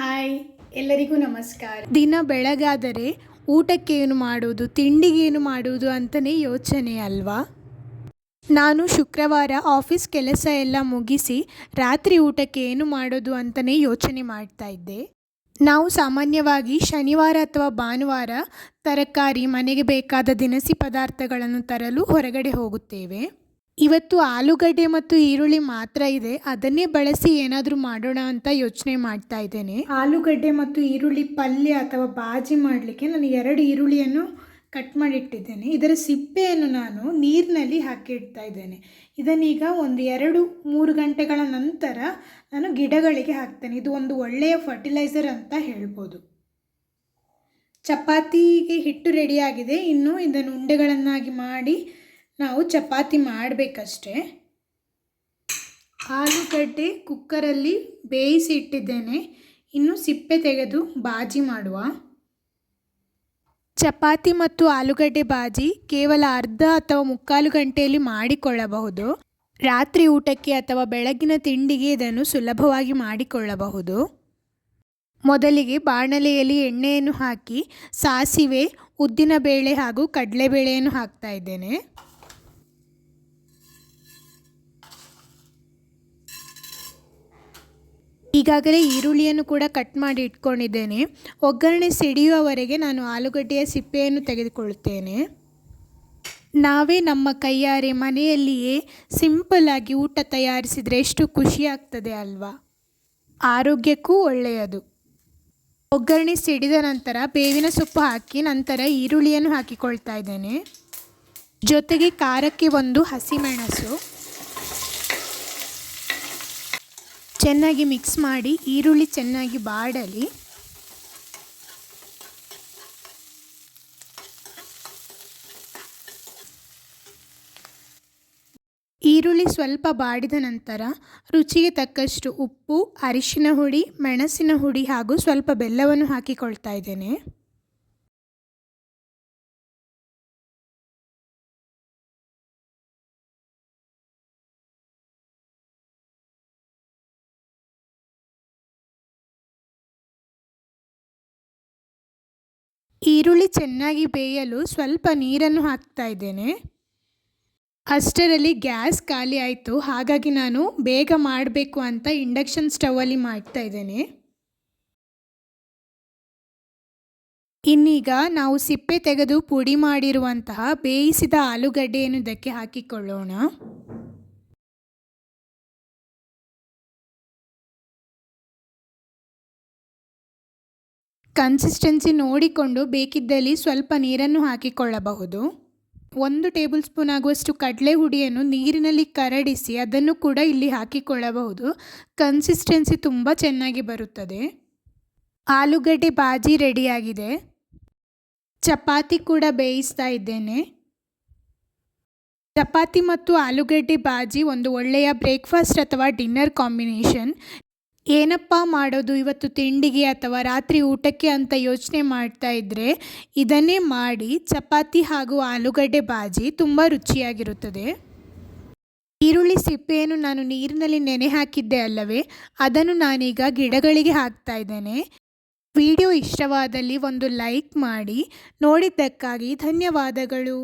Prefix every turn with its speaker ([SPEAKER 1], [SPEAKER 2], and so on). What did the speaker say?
[SPEAKER 1] Hi, ಎಲ್ಲರಿಗೂ ನಮಸ್ಕಾರ. ದಿನ ಬೆಳಗಾದರೆ ಊಟಕ್ಕೇನು ಮಾಡುವುದು, ತಿಂಡಿಗೇನು ಮಾಡುವುದು ಅಂತಲೇ ಯೋಚನೆ ಅಲ್ವಾ. ನಾನು ಶುಕ್ರವಾರ ಆಫೀಸ್ ಕೆಲಸ ಎಲ್ಲ ಮುಗಿಸಿ ರಾತ್ರಿ ಊಟಕ್ಕೆ ಏನು ಮಾಡೋದು ಅಂತಲೇ ಯೋಚನೆ ಮಾಡ್ತಾ ಇದ್ದೆ. ನಾವು ಸಾಮಾನ್ಯವಾಗಿ ಶನಿವಾರ ಅಥವಾ ಭಾನುವಾರ ತರಕಾರಿ, ಮನೆಗೆ ಬೇಕಾದ ದಿನಸಿ ಪದಾರ್ಥಗಳನ್ನು ತರಲು ಹೊರಗಡೆ ಹೋಗುತ್ತೇವೆ. ಇವತ್ತು ಆಲೂಗಡ್ಡೆ ಮತ್ತು ಈರುಳ್ಳಿ ಮಾತ್ರ ಇದೆ, ಅದನ್ನೇ ಬಳಸಿ ಏನಾದರೂ ಮಾಡೋಣ ಅಂತ ಯೋಚನೆ ಮಾಡ್ತಾ ಇದ್ದೇನೆ. ಆಲೂಗಡ್ಡೆ ಮತ್ತು ಈರುಳ್ಳಿ ಪಲ್ಯ ಅಥವಾ ಬಾಜಿ ಮಾಡಲಿಕ್ಕೆ ನಾನು 2 ಈರುಳ್ಳಿಯನ್ನು ಕಟ್ ಮಾಡಿಟ್ಟಿದ್ದೇನೆ. ಇದರ ಸಿಪ್ಪೆಯನ್ನು ನಾನು ನೀರಿನಲ್ಲಿ ಹಾಕಿ ಇಡ್ತಾ ಇದ್ದೇನೆ. ಇದನ್ನೀಗ ಒಂದು 2-3 ಗಂಟೆಗಳ ನಂತರ ನಾನು ಗಿಡಗಳಿಗೆ ಹಾಕ್ತೇನೆ. ಇದು ಒಂದು ಒಳ್ಳೆಯ ಫರ್ಟಿಲೈಸರ್ ಅಂತ ಹೇಳ್ಬೋದು. ಚಪಾತಿಗೆ ಹಿಟ್ಟು ರೆಡಿಯಾಗಿದೆ. ಇನ್ನು ಇದನ್ನು ಉಂಡೆಗಳನ್ನಾಗಿ ಮಾಡಿ ನಾವು ಚಪಾತಿ ಮಾಡಬೇಕಷ್ಟೆ. ಆಲೂಗಡ್ಡೆ ಕುಕ್ಕರಲ್ಲಿ ಬೇಯಿಸಿ ಇಟ್ಟಿದ್ದೇನೆ. ಇನ್ನು ಸಿಪ್ಪೆ ತೆಗೆದು ಬಾಜಿ ಮಾಡುವ. ಚಪಾತಿ ಮತ್ತು ಆಲೂಗಡ್ಡೆ ಬಾಜಿ ಕೇವಲ ಅರ್ಧ ಅಥವಾ 3/4 ಗಂಟೆಯಲ್ಲಿ ಮಾಡಿಕೊಳ್ಳಬಹುದು. ರಾತ್ರಿ ಊಟಕ್ಕೆ ಅಥವಾ ಬೆಳಗಿನ ತಿಂಡಿಗೆ ಇದನ್ನು ಸುಲಭವಾಗಿ ಮಾಡಿಕೊಳ್ಳಬಹುದು. ಮೊದಲಿಗೆ ಬಾಣಲೆಯಲ್ಲಿ ಎಣ್ಣೆಯನ್ನು ಹಾಕಿ ಸಾಸಿವೆ, ಉದ್ದಿನಬೇಳೆ ಹಾಗೂ ಕಡಲೆಬೇಳೆಯನ್ನು ಹಾಕ್ತಾ ಇದ್ದೇನೆ. ಈಗಾಗಲೇ ಈರುಳ್ಳಿಯನ್ನು ಕೂಡ ಕಟ್ ಮಾಡಿ ಇಟ್ಕೊಂಡಿದ್ದೇನೆ. ಒಗ್ಗರಣೆ ಸಿಡಿಯುವವರೆಗೆ ನಾನು ಆಲೂಗಡ್ಡೆಯ ಸಿಪ್ಪೆಯನ್ನು ತೆಗೆದುಕೊಳ್ಳುತ್ತೇನೆ. ನಾವೇ ನಮ್ಮ ಕೈಯಾರೆ ಮನೆಯಲ್ಲಿಯೇ ಸಿಂಪಲ್ಲಾಗಿ ಊಟ ತಯಾರಿಸಿದರೆ ಎಷ್ಟು ಖುಷಿಯಾಗ್ತದೆ ಅಲ್ವಾ. ಆರೋಗ್ಯಕ್ಕೂ ಒಳ್ಳೆಯದು. ಒಗ್ಗರಣೆ ಸಿಡಿದ ನಂತರ ಬೇವಿನ ಸೊಪ್ಪು ಹಾಕಿ ನಂತರ ಈರುಳ್ಳಿಯನ್ನು ಹಾಕಿಕೊಳ್ತಾ ಇದ್ದೇನೆ. ಜೊತೆಗೆ ಖಾರಕ್ಕೆ 1 ಹಸಿಮೆಣಸು. ಚೆನ್ನಾಗಿ ಮಿಕ್ಸ್ ಮಾಡಿ ಈರುಳ್ಳಿ ಚೆನ್ನಾಗಿ ಬಾಡಲಿ. ಈರುಳ್ಳಿ ಸ್ವಲ್ಪ ಬಾಡಿದ ನಂತರ ರುಚಿಗೆ ತಕ್ಕಷ್ಟು ಉಪ್ಪು, ಅರಿಶಿನ ಹುಡಿ, ಮೆಣಸಿನ ಹುಡಿ ಹಾಗೂ ಸ್ವಲ್ಪ ಬೆಲ್ಲವನ್ನು ಹಾಕಿಕೊಳ್ತಾ ಇದ್ದೇನೆ. ಈರುಳ್ಳಿ ಚೆನ್ನಾಗಿ ಬೇಯಲು ಸ್ವಲ್ಪ ನೀರನ್ನು ಹಾಕ್ತಾ ಇದ್ದೇನೆ. ಅಷ್ಟರಲ್ಲಿ ಗ್ಯಾಸ್ ಖಾಲಿ ಆಯಿತು. ಹಾಗಾಗಿ ನಾನು ಬೇಗ ಮಾಡಬೇಕು ಅಂತ ಇಂಡಕ್ಷನ್ ಸ್ಟವಲ್ಲಿ ಮಾಡ್ತಾ ಇದ್ದೇನೆ. ಇನ್ನೀಗ ನಾವು ಸಿಪ್ಪೆ ತೆಗೆದು ಪುಡಿ ಮಾಡಿರುವಂತಹ ಬೇಯಿಸಿದ ಆಲೂಗಡ್ಡೆಯನ್ನು ಇದಕ್ಕೆ ಹಾಕಿಕೊಳ್ಳೋಣ. ಕನ್ಸಿಸ್ಟೆನ್ಸಿ ನೋಡಿಕೊಂಡು ಬೇಕಿದ್ದಲ್ಲಿ ಸ್ವಲ್ಪ ನೀರನ್ನು ಹಾಕಿಕೊಳ್ಳಬಹುದು. 1 ಟೇಬಲ್ ಸ್ಪೂನ್ ಆಗುವಷ್ಟು ಕಡಲೆ ಹುಡಿಯನ್ನು ನೀರಿನಲ್ಲಿ ಕರಡಿಸಿ ಅದನ್ನು ಕೂಡ ಇಲ್ಲಿ ಹಾಕಿಕೊಳ್ಳಬಹುದು. ಕನ್ಸಿಸ್ಟೆನ್ಸಿ ತುಂಬ ಚೆನ್ನಾಗಿ ಬರುತ್ತದೆ. ಆಲೂಗಡ್ಡೆ ಬಾಜಿ ರೆಡಿಯಾಗಿದೆ. ಚಪಾತಿ ಕೂಡ ಬೇಯಿಸ್ತಾ ಇದ್ದೇನೆ. ಚಪಾತಿ ಮತ್ತು ಆಲೂಗಡ್ಡೆ ಬಾಜಿ ಒಂದು ಒಳ್ಳೆಯ ಬ್ರೇಕ್ಫಾಸ್ಟ್ ಅಥವಾ ಡಿನ್ನರ್ ಕಾಂಬಿನೇಷನ್. ಏನಪ್ಪ ಮಾಡೋದು ಇವತ್ತು ತಿಂಡಿಗೆ ಅಥವಾ ರಾತ್ರಿ ಊಟಕ್ಕೆ ಅಂತ ಯೋಚನೆ ಮಾಡ್ತಾ ಇದ್ದರೆ ಇದನ್ನೇ ಮಾಡಿ. ಚಪಾತಿ ಹಾಗೂ ಆಲೂಗಡ್ಡೆ ಬಾಜಿ ತುಂಬ ರುಚಿಯಾಗಿರುತ್ತದೆ. ಈರುಳ್ಳಿ ಸಿಪ್ಪೆಯನ್ನು ನಾನು ನೀರಿನಲ್ಲಿ ನೆನೆ ಹಾಕಿದ್ದೆ ಅಲ್ಲವೇ, ಅದನ್ನು ನಾನೀಗ ಗಿಡಗಳಿಗೆ ಹಾಕ್ತಾ ಇದ್ದೇನೆ. ವಿಡಿಯೋ ಇಷ್ಟವಾದಲ್ಲಿ ಒಂದು ಲೈಕ್ ಮಾಡಿ. ನೋಡಿದ್ದಕ್ಕಾಗಿ ಧನ್ಯವಾದಗಳು.